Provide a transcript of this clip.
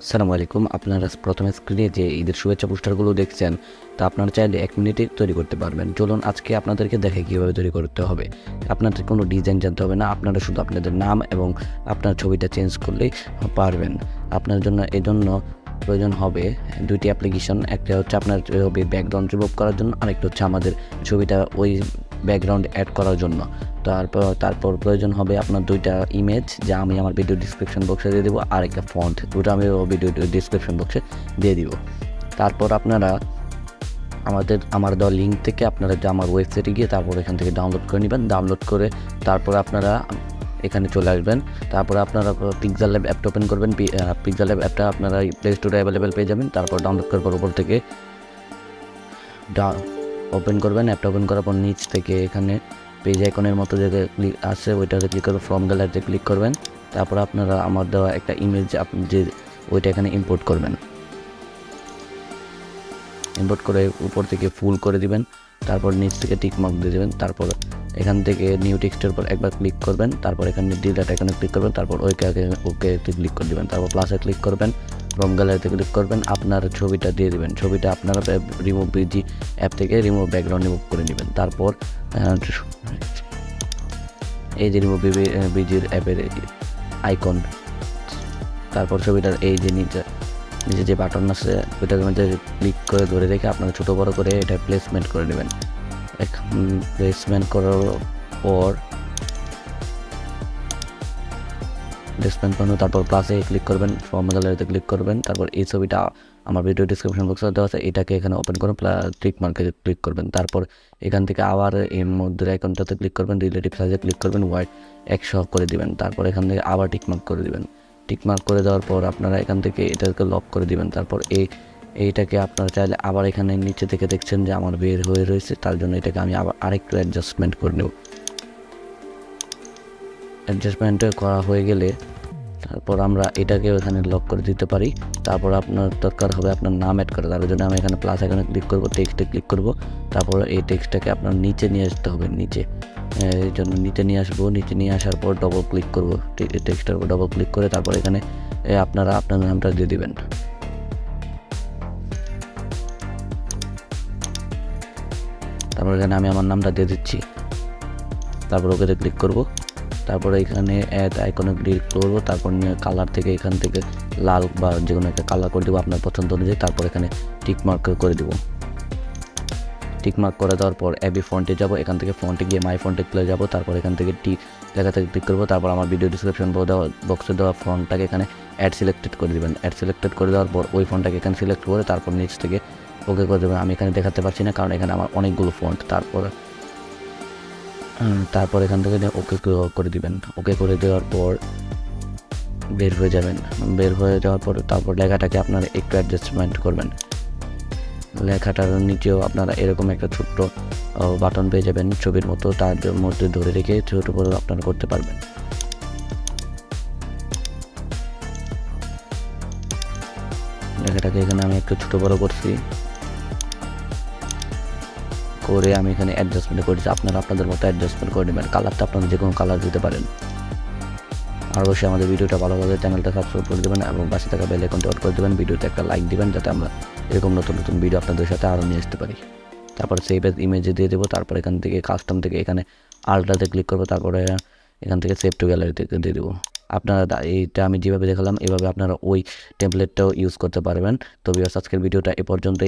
আসসালামু আলাইকুম। আপনারা প্রথমে স্ক্রিনে যে ঈদের শুভেচ্ছা পোস্টারগুলো দেখছেন, তা আপনারা চাইলে 1 মিনিটে তৈরি করতে পারবেন। চলুন আজকে আপনাদেরকে দেখাই কীভাবে তৈরি করতে হবে। আপনাদের কোনো ডিজাইন জানতে হবে না, আপনারা শুধু আপনাদের নাম এবং আপনার ছবিটা চেঞ্জ করলেই পারবেন। আপনার জন্য এজন্য প্রয়োজন হবে 2টি অ্যাপ্লিকেশন। একটা হচ্ছে আপনার ছবির ব্যাকগ্রাউন্ড রিমুভ করার জন্য, আরেকটা হচ্ছে আমাদের ছবিটা ওই ব্যাকগ্রাউন্ড অ্যাড করার জন্য। তারপর প্রয়োজন হবে আপনার 2টা ইমেজ, যা আমি আমার ভিডিও ডিসক্রিপশন বক্সে দিয়ে দেবো, আর একটা ফন্ট, দুটো আমি ভিডিও ডিসক্রিপশন বক্সে দিয়ে দিব। তারপর আপনারা আমার দেওয়া লিঙ্ক থেকে আপনারা আমার ওয়েবসাইটে গিয়ে তারপর এখান থেকে ডাউনলোড করে নেবেন। ডাউনলোড করে তারপর আপনারা এখানে চলে আসবেন। তারপরে আপনারা পিক্সেল ল্যাব অ্যাপটা ওপেন করবেন। পিক্সেল ল্যাব অ্যাপটা আপনারা প্লে স্টোরে অ্যাভেলেবেল পেয়ে যাবেন। তারপর ডাউনলোড করার পর উপর থেকে ওপেন করবেন। অ্যাপটা ওপেন করার পর নিচ থেকে এখানে পেজ আইকনের মতো জায়গায় ক্লিক আসে, ওইটাতে ক্লিক করে ফ্রম গ্যালারিতে ক্লিক করবেন। তারপর আপনারা আমার দেওয়া একটা ইমেজ আপনি যে ওইটা এখানে ইম্পোর্ট করবেন। ইম্পোর্ট করে উপর থেকে ফুল করে দিবেন। তারপর নিচ থেকে টিক মার্ক দিয়ে দেবেন। তারপর এখান থেকে নিউ টেক্সটের উপর একবার ক্লিক করবেন। তারপর এখানে ডিলিট আইকনে ক্লিক করবেন। তারপর ওকে ক্লিক করে দেবেন। তারপর প্লাসে ক্লিক করবেন। ফ্রম গ্যালারিতে ক্লিক করবেন। আপনার ছবিটা দিয়ে দেবেন। ছবিটা আপনারা রিমুভ বিজি অ্যাপ থেকে রিমুভ ব্যাকগ্রাউন্ড রিমুভ করে নেবেন। তারপর এই যে রিমুভ বিজির অ্যাপের আইকন, তারপর ছবিটার এই যে নিচে যে বাটন আছে ওইটার মধ্যে ক্লিক করে ধরে রেখে আপনারা ছোটো বড়ো করে এটা প্লেসমেন্ট করে নেবেন। প্লেসমেন্ট করার পর তারপর প্লাসে ক্লিক করবেন, ফর্ম গ্যালারিতে ক্লিক করবেন। তারপর এই ছবিটা আমার ভিডিও ডিসক্রিপশন বক্সে দেওয়া আছে, এটাকে এখানে ওপেন করুন, টিক মার্কে ক্লিক করবেন। তারপর এখান থেকে আবার এই মধ্যে আইকনটাতে ক্লিক করবেন, রিলেটিভ সাইজে ক্লিক করবেন, হোয়াইট 100 করে দিবেন। তারপর এখান থেকে আবার টিক মার্ক করে দিবেন। টিক মার্ক করে দেওয়ার পর আপনারা এখান থেকে এটাকে লক করে দিবেন। তারপর এইটাকে আপনারা চাইলে আবার এখানে নিচে থেকে দেখছেন যে আমার বের হয়ে রয়েছে, তার জন্য এটাকে আমি আবার আরেকটু অ্যাডজাস্টমেন্ট করে নেব। অ্যাডজাস্টমেন্ট করা হয়ে গেলে তারপর আমরা এটাকে এখানে লক করে দিতে পারি। তারপর আপনার দরকার হবে আপনার নাম অ্যাড করা, তার জন্য আমি এখানে প্লাস এখানে ক্লিক করব, টেক্সটে ক্লিক করব। তারপর এই টেক্সটটাকে আপনার নিচে নিয়ে আসতে হবে, নিচে এই জন্য নিচে নিয়ে আসবো। নিচে নিয়ে আসার পর ডবল ক্লিক করব, টেক্সটের উপর ডবল ক্লিক করে তারপর এখানে আপনারা আপনার নামটা দিয়ে দিবেন। তারপর এখানে আমি আমার নামটা দিয়ে দিচ্ছি। তারপর ওকেতে ক্লিক করব। তারপরে এখানে অ্যাড আইকনে ক্লিক করব। তারপর কালার থেকে এখান থেকে লাল বা যে কোনো একটা কালার করে দেবো আপনার পছন্দ অনুযায়ী। তারপর এখানে টিক মার্ক করে দেবো। টিক মার্ক করে দেওয়ার পর অ্যাবি ফন্টে যাব। এখান থেকে ফন্টে গিয়ে মাই ফন্টে চলে যাব। তারপর এখান থেকে লেখা থেকে ক্লিক করব। তারপর আমার ভিডিও ডিসক্রিপশন বক্সে দেওয়া ফন্টটাকে এখানে অ্যাড সিলেক্টেড করে দেবেন। অ্যাড সিলেক্টেড করে দেওয়ার পর ওই ফন্টটাকে এখানে সিলেক্ট করে তারপর নিচ থেকে ওকে করে দেবেন। আমি এখানে দেখাতে পারছি না কারণ এখানে আমার অনেকগুলো ফন্ট। তারপর এখান থেকে ওকে করে দিবেন। ওকে করে দেওয়ার পর বের হয়ে যাবেন। বের হয়ে যাওয়ার পর তারপর লেখাটাকে আপনারা একটু অ্যাডজাস্টমেন্ট করবেন। লেখাটার নিচেও আপনারা এরকম একটা ছোট্ট বাটন পেয়ে যাবেন ছবির মতো, তার মধ্যে ধরে রেখে ছোট করে আপনারা করতে পারবেন। লেখাটাকে এখানে আমি একটু ছোট বড় করছি, করে আমি এখানে অ্যাডজাস্টমেন্ট করেছি। আপনারা আপনাদের মতো অ্যাডজাস্টমেন্ট করে নেবেন। কালারটা আপনারা যে কোনো কালার দিতে পারেন। আর অবশ্যই আমাদের ভিডিওটা ভালোভাবে চ্যানেলটা সাবস্ক্রাইব করে দেবেন এবং পাশে থাকা বেল আইকনটা অন করে দেবেন। ভিডিওতে একটা লাইক দিবেন যাতে আমরা এরকম নতুন নতুন ভিডিও আপনাদের সাথে আরও নিয়ে আসতে পারি। তারপর সেভ এজ ইমেজে দিয়ে দেবো। তারপর এখান থেকে কাস্টম থেকে এখানে আলট্রাতে ক্লিক করবো। তারপরে এখান থেকে সেভ টু গ্যালারিতে দিয়ে দেবো। আপনারা এইটা আমি যেভাবে দেখালাম এভাবে আপনারা ওই টেমপ্লেটটাও ইউজ করতে পারবেন। তো ভিউয়ার্স, আজকের ভিডিওটা এ পর্যন্তই।